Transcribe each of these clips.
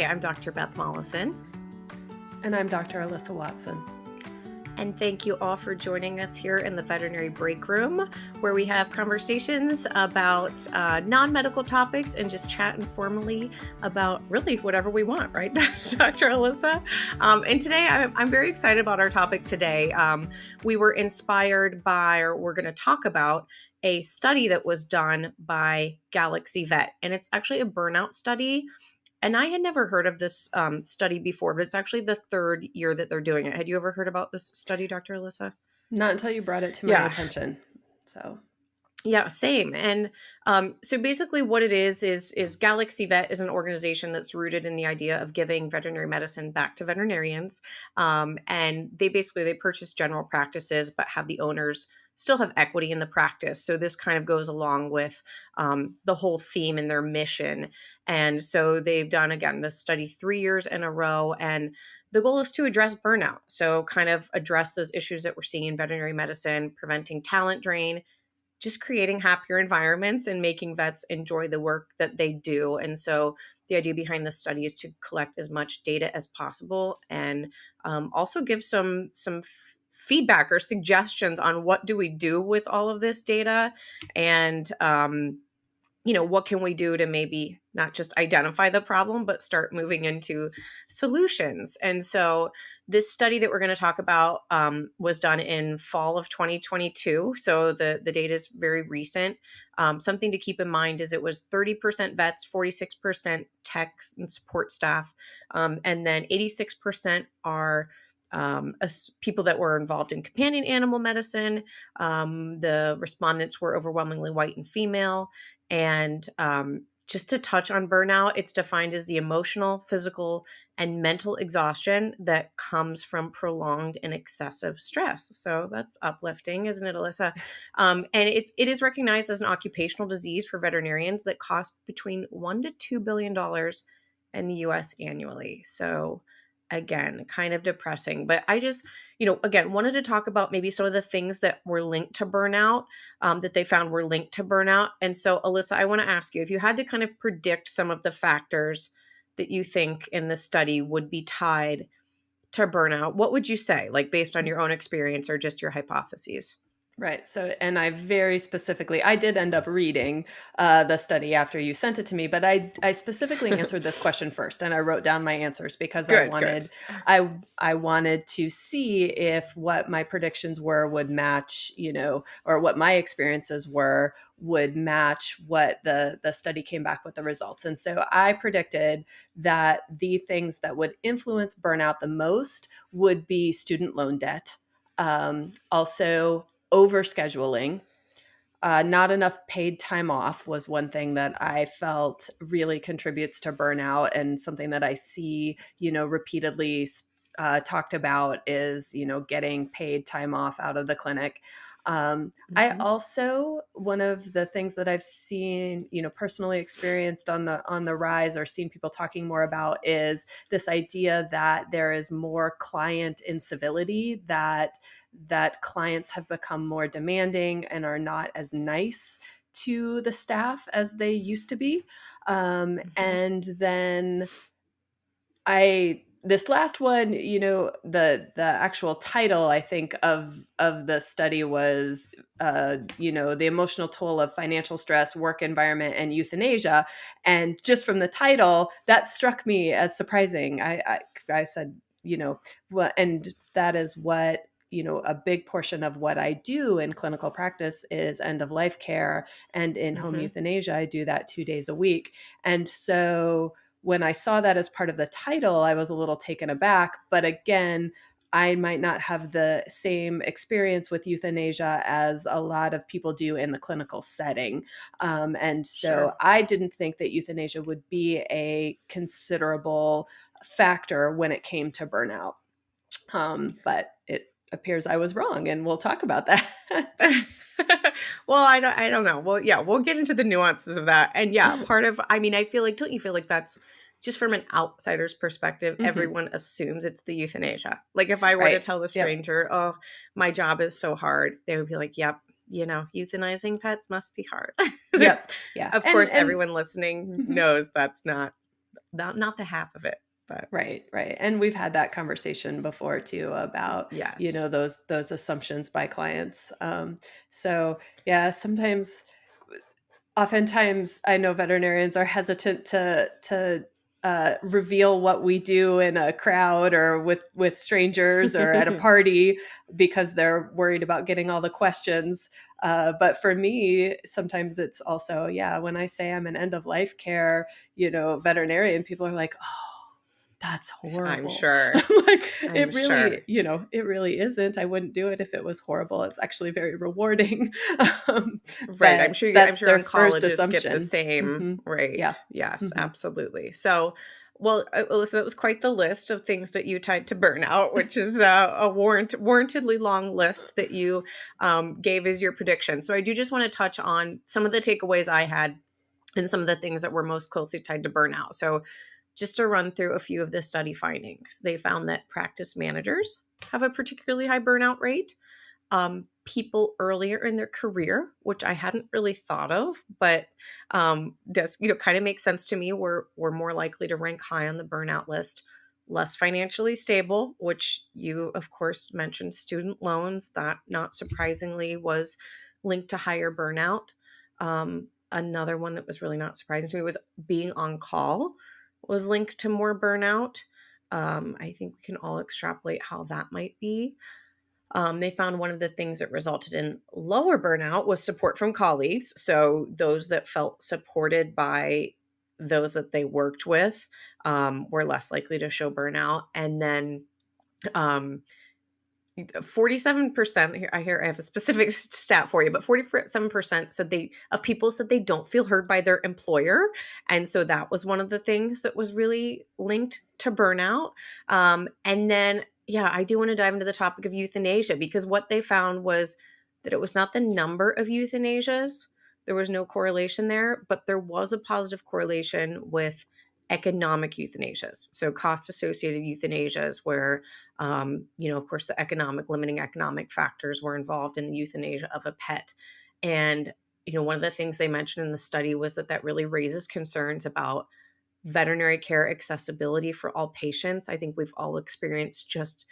I'm Dr. Beth Molleson. And I'm Dr. Alyssa Watson. And thank you all for joining us here in the Veterinary Breakroom, where we have conversations about non-medical topics and just chat informally about really whatever we want, right, Dr. Alyssa? And today, I'm very excited about our topic today. We were inspired by, or we're going to talk about, a study that was done by Galaxy Vet. And it's actually a burnout study. And I had never heard of this study before, but it's actually the third year that they're doing it. Had you ever heard about this study, Dr. Alyssa? Not until you brought it to my attention. So, yeah, same. And so basically what it is Galaxy Vet is an organization that's rooted in the idea of giving veterinary medicine back to veterinarians. And they purchase general practices, but have the owners still have equity in the practice. So this kind of goes along with the whole theme in their mission. And so they've done, again, this study 3 years in a row. And the goal is to address burnout. So kind of address those issues that we're seeing in veterinary medicine, preventing talent drain, just creating happier environments and making vets enjoy the work that they do. And so the idea behind this study is to collect as much data as possible and also give some feedback or suggestions on what do we do with all of this data, and what can we do to maybe not just identify the problem, but start moving into solutions. And so this study that we're going to talk about was done in fall of 2022. So the data is very recent. Something to keep in mind is it was 30% vets, 46% techs and support staff, and then 86% are people that were involved in companion animal medicine. The respondents were overwhelmingly white and female. And just to touch on burnout, it's defined as the emotional, physical, and mental exhaustion that comes from prolonged and excessive stress. So that's uplifting, isn't it, Alyssa? And it is recognized as an occupational disease for veterinarians that costs between $1 to $2 billion in the U.S. annually. So again, kind of depressing. But I just, again, wanted to talk about maybe some of the things that were linked to burnout, that they found were linked to burnout. And so, Alyssa, I want to ask you, if you had to kind of predict some of the factors that you think in the study would be tied to burnout, what would you say, like based on your own experience or just your hypotheses? right. So, and I did end up reading the study after you sent it to me, but I specifically answered this question first, and I wrote down my answers because I wanted to see if what my predictions were would match, or what my experiences were would match what the study came back with the results. And so I predicted that the things that would influence burnout the most would be student loan debt, also overscheduling, not enough paid time off was one thing that I felt really contributes to burnout, and something that I see, repeatedly talked about is, getting paid time off out of the clinic. I also, one of the things that I've seen, personally experienced on the rise, or seen people talking more about, is this idea that there is more client incivility, that clients have become more demanding and are not as nice to the staff as they used to be. And then this last one, the actual title, I think, of the study was, the emotional toll of financial stress, work environment, and euthanasia. And just from the title, that struck me as surprising. I said, and that is what, a big portion of what I do in clinical practice is end of life care, and in home euthanasia, I do that 2 days a week. And so when I saw that as part of the title, I was a little taken aback. But again, I might not have the same experience with euthanasia as a lot of people do in the clinical setting. And so I didn't think that euthanasia would be a considerable factor when it came to burnout. But it appears I was wrong, and we'll talk about that. Well, I don't know. Well, yeah, we'll get into the nuances of that. And yeah, I feel like, don't you feel like that's just from an outsider's perspective, everyone assumes it's the euthanasia. Like if I were to tell a stranger, oh, my job is so hard, they would be like, yep, euthanizing pets must be hard. Of course, everyone listening knows that's not not the half of it. But right. And we've had that conversation before too about, yes. those assumptions by clients. So yeah, oftentimes I know veterinarians are hesitant to reveal what we do in a crowd or with strangers or at a party because they're worried about getting all the questions. But for me, sometimes it's also, when I say I'm an end of life care, veterinarian, people are like, oh, that's I'm horrible. sure. Like I'm sure. it really isn't. I wouldn't do it if it was horrible. It's actually very rewarding. Right. But I'm that's sure their first oncologists get the assumption. same. Hmm. Yeah. Right. Yes, Hmm. absolutely. So, well, Alyssa, that was quite the list of things that you tied to burnout, which is a warrantedly long list that you gave as your prediction. So I do just want to touch on some of the takeaways I had and some of the things that were most closely tied to burnout. So just to run through a few of the study findings, they found that practice managers have a particularly high burnout rate. People earlier in their career, which I hadn't really thought of, but does kind of make sense to me. We're more likely to rank high on the burnout list. Less financially stable, which you of course mentioned student loans. That not surprisingly was linked to higher burnout. Another one that was really not surprising to me was being on call was linked to more burnout. I think we can all extrapolate how that might be. They found one of the things that resulted in lower burnout was support from colleagues. So those that felt supported by those that they worked with were less likely to show burnout. And then um, 47% here, I have a specific stat for you, but 47% of people said they don't feel heard by their employer. And so that was one of the things that was really linked to burnout. And then, I do want to dive into the topic of euthanasia, because what they found was that it was not the number of euthanasias. There was no correlation there, but there was a positive correlation with economic euthanasias. So cost associated euthanasias where of course, the limiting economic factors were involved in the euthanasia of a pet. And, one of the things they mentioned in the study was that really raises concerns about veterinary care accessibility for all patients. I think we've all experienced just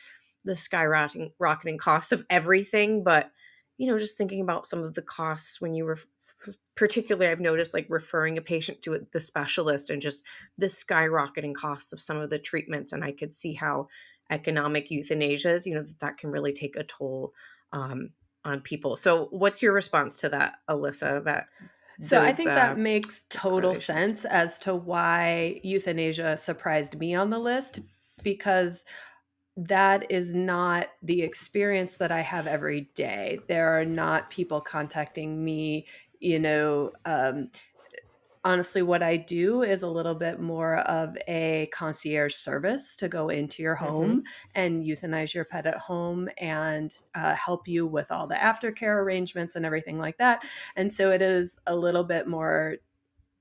the rocketing costs of everything, but just thinking about some of the costs when you were particularly, I've noticed, like referring a patient to the specialist and just the skyrocketing costs of some of the treatments. And I could see how economic euthanasias, that can really take a toll on people. So what's your response to that, Alyssa, that So I those think that makes total correlations? sense as to why euthanasia surprised me on the list, because that is not the experience that I have every day. There are not people contacting me, honestly, what I do is a little bit more of a concierge service to go into your Mm-hmm. home and euthanize your pet at home and help you with all the aftercare arrangements and everything like that. And so it is a little bit more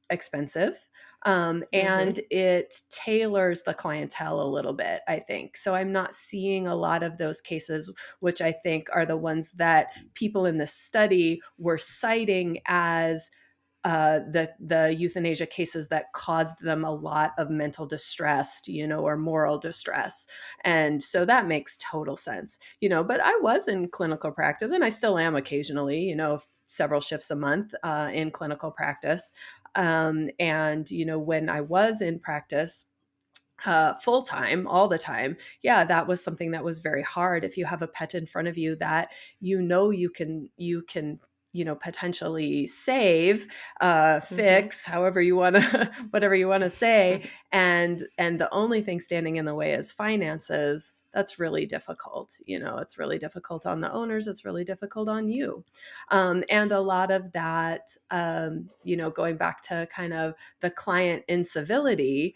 expensive. Mm-hmm. And it tailors the clientele a little bit, I think. So I'm not seeing a lot of those cases, which I think are the ones that people in this study were citing as the euthanasia cases that caused them a lot of mental distress, or moral distress. And so that makes total sense, but I was in clinical practice, and I still am occasionally, several shifts a month in clinical practice. And, when I was in practice, full time, all the time, that was something that was very hard. If you have a pet in front of you that you can potentially save, Mm-hmm. fix, however you want to whatever you want to say, and the only thing standing in the way is finances. That's really difficult. It's really difficult on the owners. It's really difficult on you. And a lot of that, going back to kind of the client incivility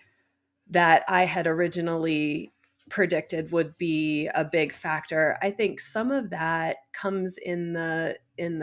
that I had originally predicted would be a big factor. I think some of that comes in the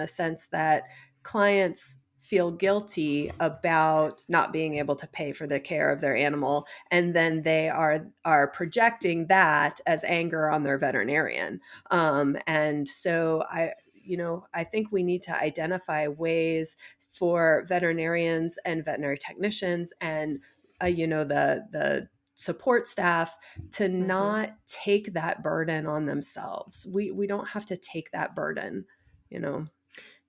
sense that clients feel guilty about not being able to pay for the care of their animal, and then they are projecting that as anger on their veterinarian. And so I think we need to identify ways for veterinarians and veterinary technicians and the support staff to Mm-hmm. not take that burden on themselves. We don't have to take that burden, you know.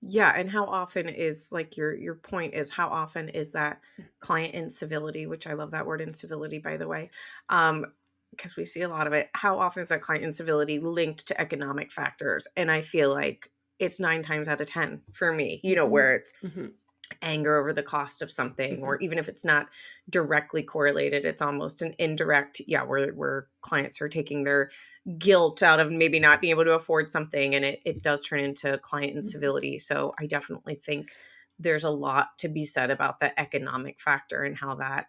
Yeah, and how often is, like, your point is, how often is that client incivility, which I love that word incivility, by the way, because we see a lot of it. How often is that client incivility linked to economic factors? And I feel like it's 9 times out of 10 for me, Mm-hmm. where it's Mm-hmm. anger over the cost of something, Mm-hmm. or even if it's not directly correlated, it's almost an indirect, yeah, where clients are taking their guilt out of maybe not being able to afford something, and it does turn into client Mm-hmm. incivility. So I definitely think there's a lot to be said about the economic factor and how that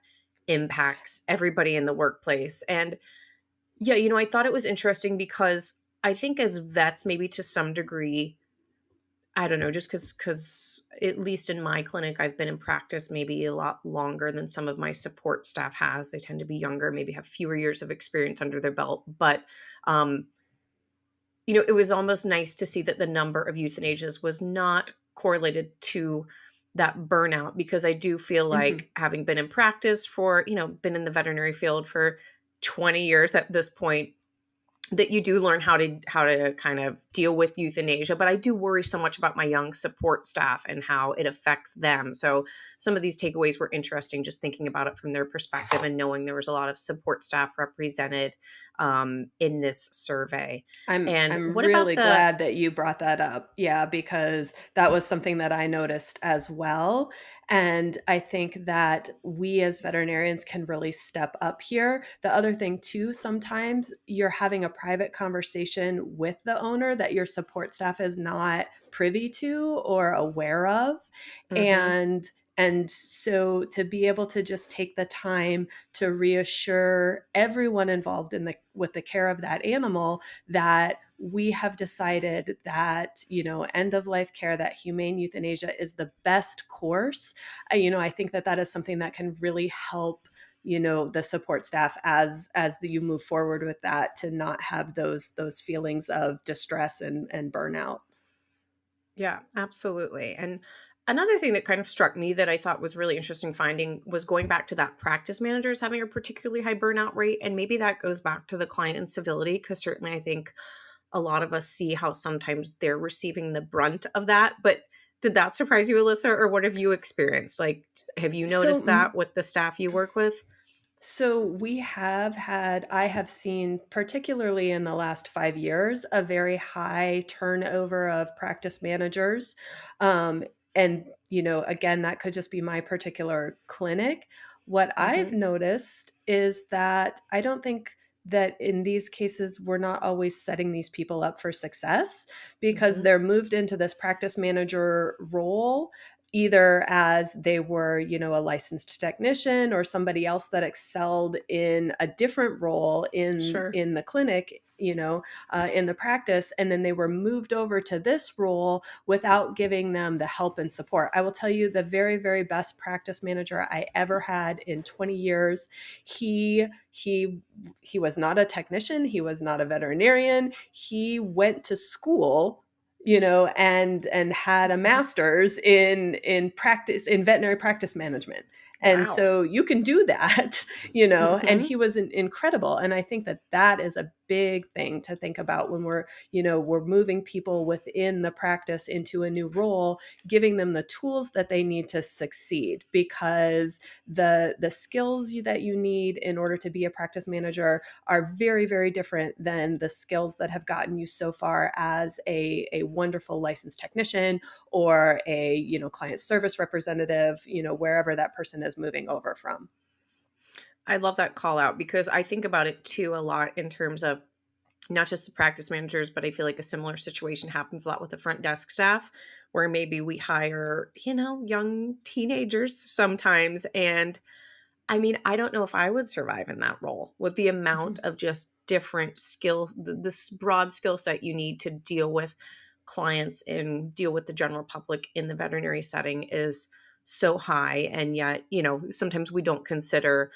impacts everybody in the workplace. And yeah, I thought it was interesting because I think as vets, maybe to some degree, I don't know, just because at least in my clinic, I've been in practice maybe a lot longer than some of my support staff has. They tend to be younger, maybe have fewer years of experience under their belt. But um, it was almost nice to see that the number of euthanasias was not correlated to that burnout, because I do feel Mm-hmm. like, having been in practice for, been in the veterinary field for 20 years at this point, that you do learn how to kind of deal with euthanasia. But I do worry so much about my young support staff and how it affects them. So some of these takeaways were interesting, just thinking about it from their perspective and knowing there was a lot of support staff represented in this survey. And I'm what about really the glad that you brought that up. Yeah, because that was something that I noticed as well. And I think that we as veterinarians can really step up here. The other thing too, sometimes you're having a private conversation with the owner that your support staff is not privy to or aware of. Mhm. And so to be able to just take the time to reassure everyone involved in the with the care of that animal that we have decided that, end of life care, that humane euthanasia is the best course. I think that that is something that can really help, the support staff you move forward with that, to not have those feelings of distress and burnout. Yeah, absolutely. And another thing that kind of struck me that I thought was really interesting finding was going back to that practice managers having a particularly high burnout rate. And maybe that goes back to the client incivility, because certainly I think a lot of us see how sometimes they're receiving the brunt of that. But did that surprise you, Alyssa, or what have you experienced? Like, have you So noticed that with the staff you work with? So I have seen, particularly in the last 5 years, a very high turnover of practice managers. And, again, that could just be my particular clinic. What I've Hmm. noticed is that I don't think that in these cases, we're not always setting these people up for success, because Hmm. they're moved into this practice manager role either as they were, a licensed technician or somebody else that excelled in a different role in Sure. in the clinic, in the practice, and then they were moved over to this role without giving them the help and support. I will tell you, the very, very best practice manager I ever had in 20 years, he was not a technician, he was not a veterinarian, he went to school, and had a Mhm. master's in veterinary practice management. And Wow. so you can do that, and Hmm. he was incredible. And I think that that is a big thing to think about when we're moving people within the practice into a new role, giving them the tools that they need to succeed, because the skills that you need in order to be a practice manager are very, very different than the skills that have gotten you so far as a wonderful licensed technician or a, client service representative, wherever that person is moving over from. I love that call out, because I think about it too a lot in terms of not just the practice managers, but I feel like a similar situation happens a lot with the front desk staff, where maybe we hire, young teenagers sometimes. And I mean, I don't know if I would survive in that role with the amount Mhm. of just different skills, this broad skill set you need to deal with clients and deal with the general public in the veterinary setting is so high. And yet, sometimes we don't consider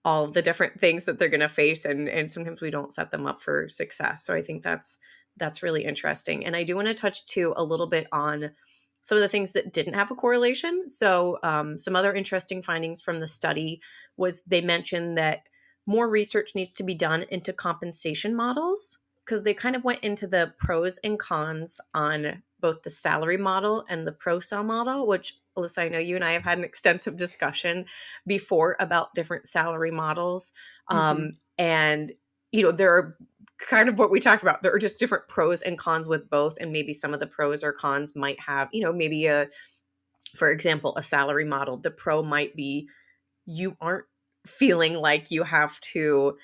all of the different things that they're going to face, and sometimes we don't set them up for success. So I think that's really interesting. And I do want to touch too a little bit on some of the things that didn't have a correlation. So some other interesting findings from the study was they mentioned that more research needs to be done into compensation models, because they kind of went into the pros and cons on both the salary model and the pro sal model, which, Alyssa, I know you and I have had an extensive discussion before about different salary models. Mm-hmm. And, there are kind of what we talked about. There are just different pros and cons with both. And maybe some of the pros or cons might have, maybe for example, a salary model. The pro might be you aren't feeling like you have to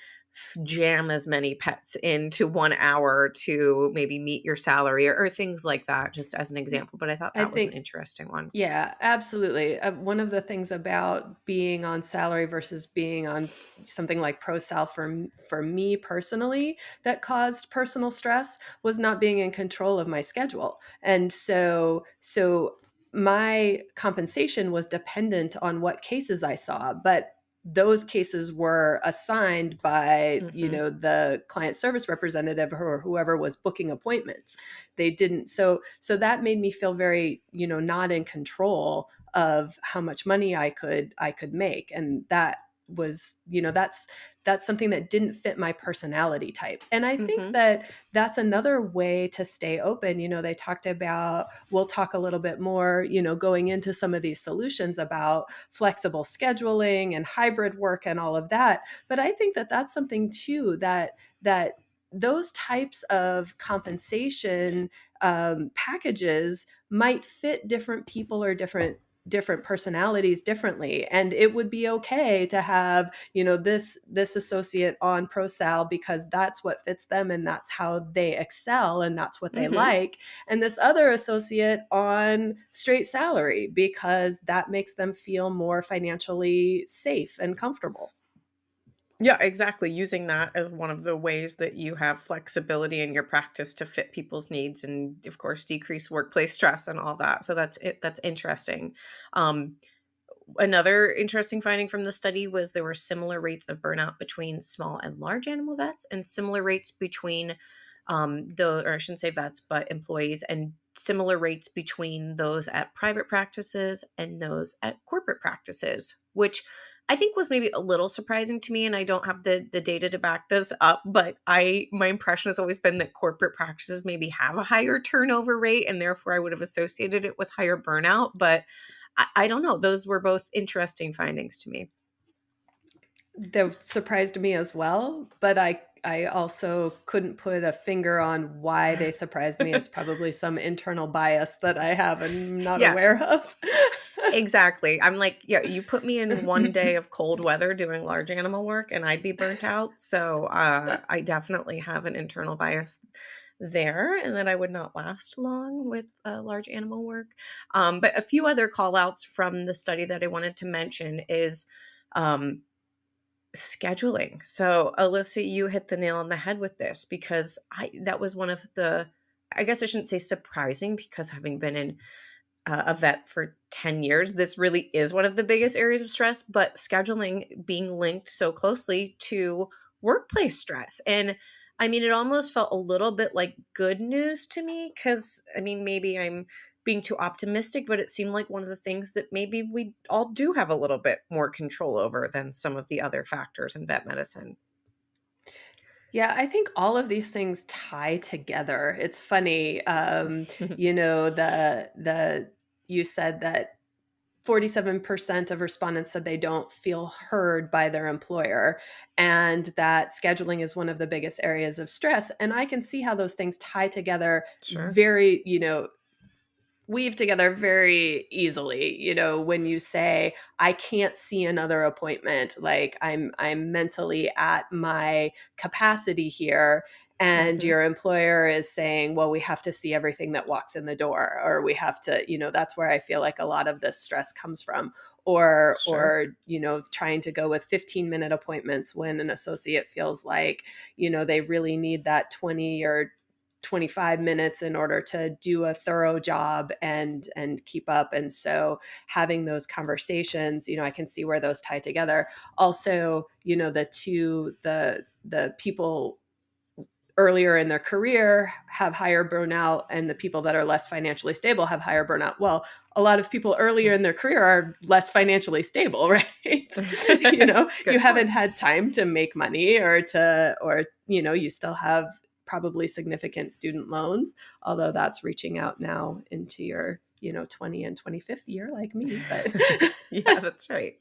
jam as many pets into 1 hour to maybe meet your salary, or things like that, just as an example. But I thought I that was an think, interesting one. yeah, absolutely. One of the things about being on salary versus being on something like ProSal for me personally that caused personal stress was not being in control of my schedule. And so my compensation was dependent on what cases I saw, but those cases were assigned by, Mm-hmm. the client service representative or whoever was booking appointments. They didn't. So that made me feel very, not in control of how much money I could make. And that was, that's something that didn't fit my personality type. And I think Mm-hmm. that that's another way to stay open. They talked about, we'll talk a little bit more, going into some of these solutions about flexible scheduling and hybrid work and all of that. But I think that that's something too, that those types of compensation packages might fit different people or different personalities differently, and it would be okay to have this associate on ProSal because that's what fits them and that's how they excel and that's what they Mm-hmm. like, and this other associate on straight salary because that makes them feel more financially safe and comfortable. Yeah, exactly. Using that as one of the ways that you have flexibility in your practice to fit people's needs and, of course, decrease workplace stress and all that. So that's it. That's interesting. Um, Another interesting finding from the study was there were similar rates of burnout between small and large animal vets, and similar rates between or I shouldn't say vets, but employees, and similar rates between those at private practices and those at corporate practices, which I think was maybe a little surprising to me. And I don't have the data to back this up, but my impression has always been that corporate practices maybe have a higher turnover rate, and therefore I would have associated it with higher burnout. But I don't know. Those were both interesting findings to me. That surprised me as well, but I also couldn't put a finger on why they surprised me. It's probably some internal bias that I have and I'm not Yeah, aware of. exactly. I'm like, yeah, you put me in 1 day of cold weather doing large animal work and I'd be burnt out. So I definitely have an internal bias there, and that I would not last long with large animal work. But a few other call outs from the study that I wanted to mention is um, scheduling. So, Alyssa, you hit the nail on the head with this, because that was one of the, I guess I shouldn't say surprising, because having been in a vet for 10 years, this really is one of the biggest areas of stress, but scheduling being linked so closely to workplace stress. And I mean, it almost felt a little bit like good news to me, because I mean, maybe I'm being too optimistic, but it seemed like one of the things that maybe we all do have a little bit more control over than some of the other factors in vet medicine. Yeah, I think all of these things tie together. It's funny, the you said that 47% of respondents said they don't feel heard by their employer, and that scheduling is one of the biggest areas of stress. And I can see how those things tie together Sure. very, weave together very easily. When you say I can't see another appointment, like I'm mentally at my capacity here, and Hmm. your employer is saying, well, we have to see everything that walks in the door, or we have to, that's where I feel like a lot of this stress comes from. Sure. Or trying to go with 15-minute appointments when an associate feels like they really need that 20 or 25 minutes in order to do a thorough job and keep up. And so having those conversations, I can see where those tie together. Also, the people earlier in their career have higher burnout, and the people that are less financially stable have higher burnout. Well, a lot of people earlier in their career are less financially stable, right? You haven't had time to make money or you still have probably significant student loans, although that's reaching out now into your 20 and 25th year like me, but yeah, that's right.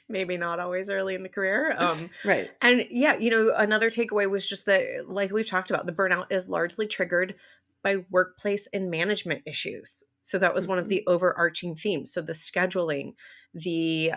Maybe not always early in the career. Right. And yeah, another takeaway was just that, like we've talked about, the burnout is largely triggered by workplace and management issues. So that was one of the overarching themes. So the scheduling, the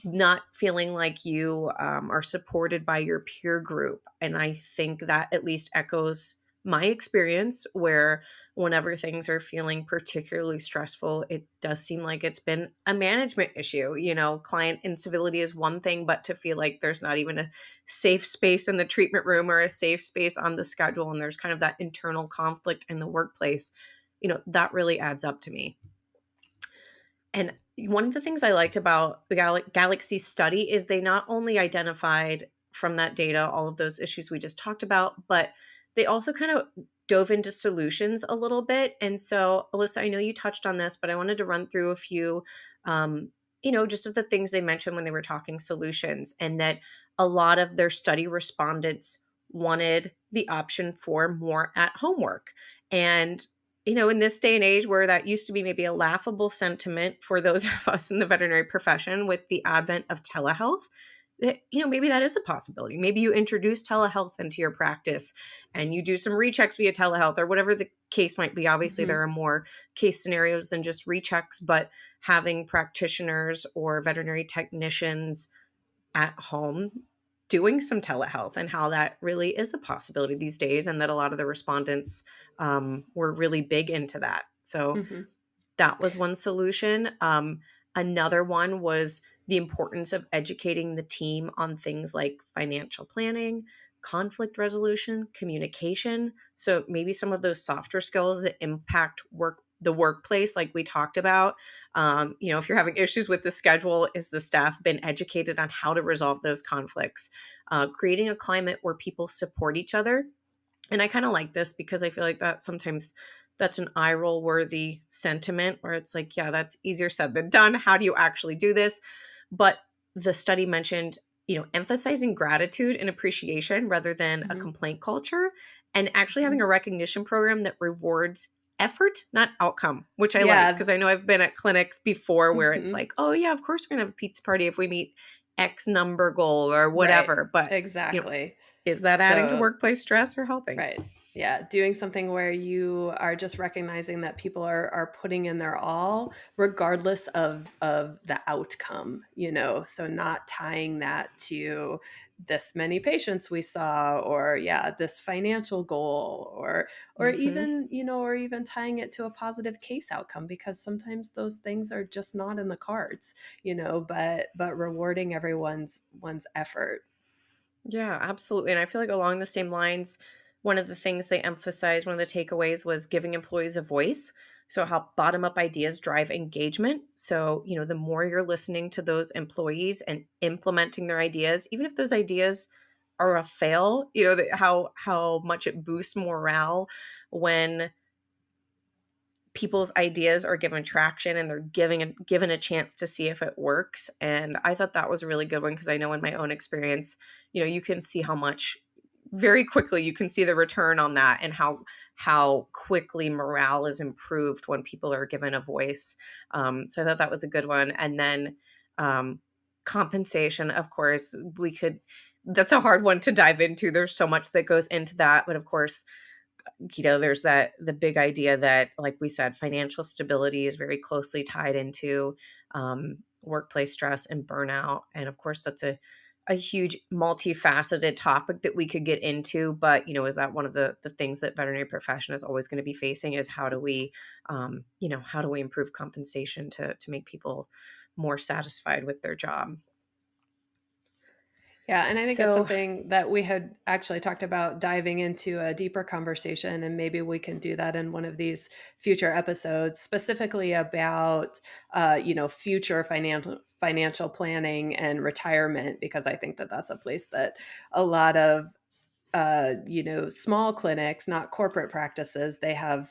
not feeling like you are supported by your peer group. And I think that at least echoes my experience, where whenever things are feeling particularly stressful, it does seem like it's been a management issue. Client incivility is one thing, but to feel like there's not even a safe space in the treatment room or a safe space on the schedule, and there's kind of that internal conflict in the workplace, that really adds up to me. And one of the things I liked about the Galaxy study is they not only identified from that data all of those issues we just talked about, but they also kind of dove into solutions a little bit. And so, Alyssa, I know you touched on this, but I wanted to run through a few, just of the things they mentioned when they were talking solutions, and that a lot of their study respondents wanted the option for more at home work. And in this day and age where that used to be maybe a laughable sentiment for those of us in the veterinary profession, with the advent of telehealth, that, maybe that is a possibility. Maybe you introduce telehealth into your practice and you do some rechecks via telehealth, or whatever the case might be. Obviously, there are more case scenarios than just rechecks, but having practitioners or veterinary technicians at home doing some telehealth, and how that really is a possibility these days, and that a lot of the respondents were really big into that. So that was one solution. Another one was the importance of educating the team on things like financial planning, conflict resolution, communication. So maybe some of those softer skills that impact the workplace, like we talked about. If you're having issues with the schedule, is the staff been educated on how to resolve those conflicts? Creating a climate where people support each other. And I kind of like this because I feel like that sometimes that's an eye roll worthy sentiment, where it's like, yeah, that's easier said than done. How do you actually do this? But the study mentioned, emphasizing gratitude and appreciation rather than a complaint culture, and actually having a recognition program that rewards effort, not outcome, which I liked, because I know I've been at clinics before where it's like, oh yeah, of course we're going to have a pizza party if we meet X number goal or whatever. Right. But exactly. Is that adding to workplace stress or helping? Right. Yeah. Doing something where you are just recognizing that people are putting in their all, regardless of the outcome, so not tying that to this many patients we saw, or this financial goal, or even tying it to a positive case outcome, because sometimes those things are just not in the cards, but rewarding one's effort. Yeah, absolutely. And I feel like along the same lines, one of the things they emphasized, one of the takeaways, was giving employees a voice. So, how bottom up ideas drive engagement. So, the more you're listening to those employees and implementing their ideas, even if those ideas are a fail, how much it boosts morale when people's ideas are given traction and they're given a chance to see if it works. And I thought that was a really good one, because I know in my own experience, you can see how much very quickly you can see the return on that, and how quickly morale is improved when people are given a voice. So I thought that was a good one. And then compensation, of course, that's a hard one to dive into. There's so much that goes into that, but of course, there's the big idea that, like we said, financial stability is very closely tied into workplace stress and burnout. And of course, that's a huge multifaceted topic that we could get into. But, is that one of the things that veterinary profession is always going to be facing, is how do we improve compensation to make people more satisfied with their job? Yeah, and I think it's something that we had actually talked about diving into a deeper conversation, and maybe we can do that in one of these future episodes, specifically about, future financial planning and retirement, because I think that that's a place that a lot of small clinics, not corporate practices, they have,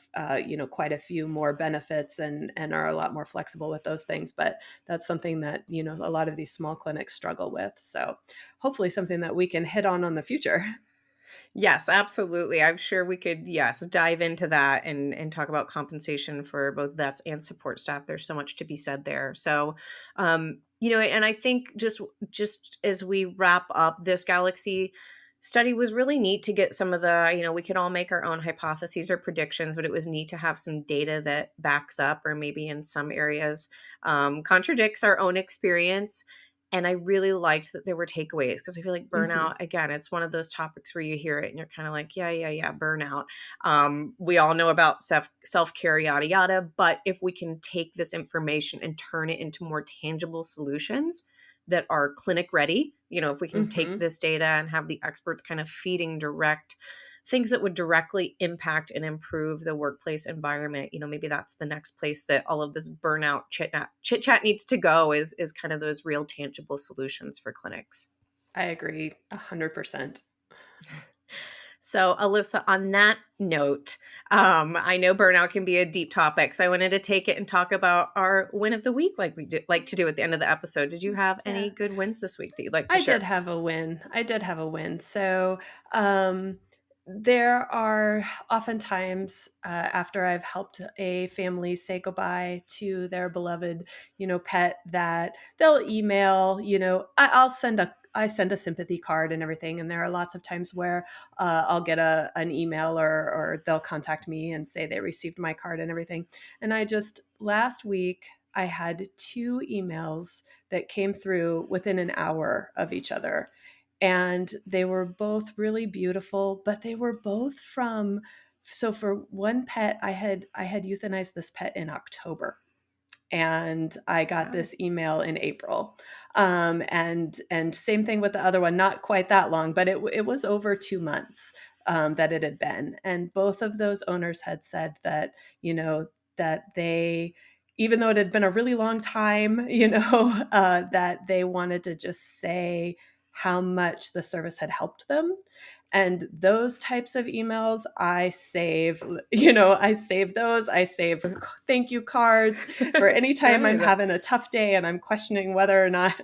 quite a few more benefits and are a lot more flexible with those things. But that's something that, a lot of these small clinics struggle with. So hopefully something that we can hit on the future. Yes, absolutely. I'm sure we could, yes, dive into that and talk about compensation for both vets and support staff. There's so much to be said there. So, and I think just as we wrap up this Galaxy study was really neat to get some of the, we could all make our own hypotheses or predictions, but it was neat to have some data that backs up or maybe in some areas contradicts our own experience. And I really liked that there were takeaways because I feel like burnout, again, it's one of those topics where you hear it and you're kind of like, yeah, burnout. We all know about self-care, yada, yada. But if we can take this information and turn it into more tangible solutions that are clinic ready, if we can take this data and have the experts kind of feeding direct things that would directly impact and improve the workplace environment, maybe that's the next place that all of this burnout chit chat needs to go is kind of those real tangible solutions for clinics. I agree 100%. So Alyssa, on that note, I know burnout can be a deep topic, so I wanted to take it and talk about our win of the week like we like to do at the end of the episode. Did you have any good wins this week that you'd like to share? I did have a win. So there are oftentimes after I've helped a family say goodbye to their beloved, pet, that they'll email, I send a sympathy card and everything. And there are lots of times where I'll get an email or they'll contact me and say they received my card and everything. And last week, I had 2 emails that came through within an hour of each other. And they were both really beautiful, but they were both so for one pet, I had euthanized this pet in October. And I got this email in April. And same thing with the other one, not quite that long, but it was over 2 months that it had been. And both of those owners had said that, that they, even though it had been a really long time, that they wanted to just say how much the service had helped them. And those types of emails, I save those. I save thank you cards for any time I'm having a tough day and I'm questioning whether or not,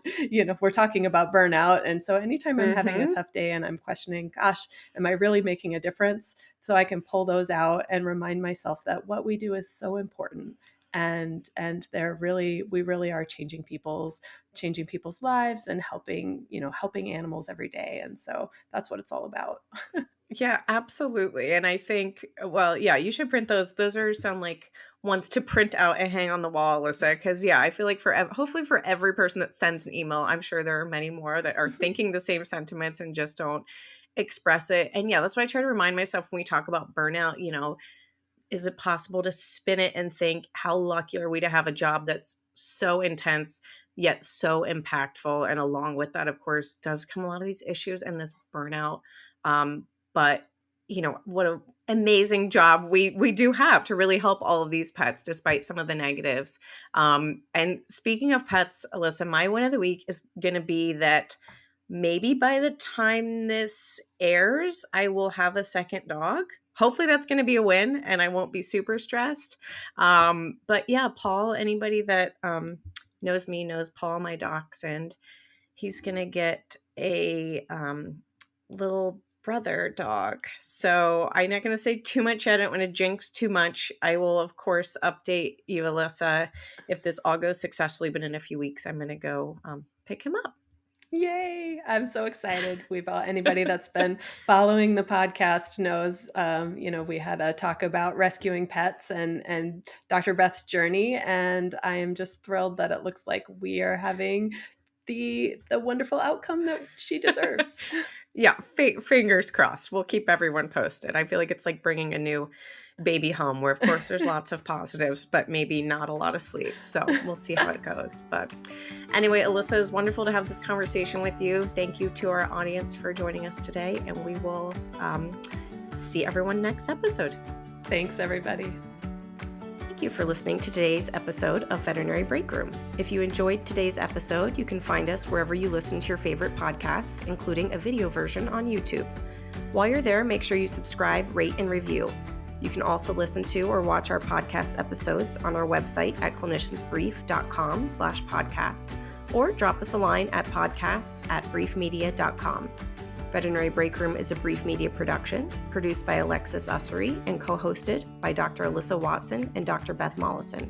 we're talking about burnout. And so anytime I'm having a tough day and I'm questioning, gosh, am I really making a difference? So I can pull those out and remind myself that what we do is so important. And we really are changing people's lives and helping animals every day. And so that's what it's all about. Yeah, absolutely. And I think, well, yeah, you should print those. Those sound like ones to print out and hang on the wall, Alyssa. Because I feel like hopefully for every person that sends an email, I'm sure there are many more that are thinking the same sentiments and just don't express it. And yeah, that's why I try to remind myself when we talk about burnout, is it possible to spin it and think, how lucky are we to have a job that's so intense, yet so impactful? And along with that, of course, does come a lot of these issues and this burnout. But, what an amazing job we do have to really help all of these pets, despite some of the negatives. And speaking of pets, Alyssa, my win of the week is going to be that maybe by the time this airs, I will have a second dog. Hopefully that's going to be a win and I won't be super stressed. But yeah, Paul, anybody that knows me knows Paul, my dachshund. He's going to get a little brother dog. So I'm not going to say too much. I don't want to jinx too much. I will, of course, update you, Alyssa, if this all goes successfully. But in a few weeks, I'm going to go pick him up. Yay. I'm so excited. Anybody that's been following the podcast knows, we had a talk about rescuing pets and Dr. Beth's journey. And I am just thrilled that it looks like we are having the wonderful outcome that she deserves. Yeah. Fingers crossed. We'll keep everyone posted. I feel like it's like bringing a new baby home where, of course, there's lots of positives, but maybe not a lot of sleep. So we'll see how it goes. But anyway, Alyssa, it was wonderful to have this conversation with you. Thank you to our audience for joining us today. And we will see everyone next episode. Thanks, everybody. Thank you for listening to today's episode of Veterinary Breakroom. If you enjoyed today's episode, you can find us wherever you listen to your favorite podcasts, including a video version on YouTube. While you're there, make sure you subscribe, rate, and review. You can also listen to or watch our podcast episodes on our website at cliniciansbrief.com/podcasts, or drop us a line at podcasts@briefmedia.com. Veterinary Breakroom is a Brief Media production, produced by Alexis Ussery and co-hosted by Dr. Alyssa Watson and Dr. Beth Molleson.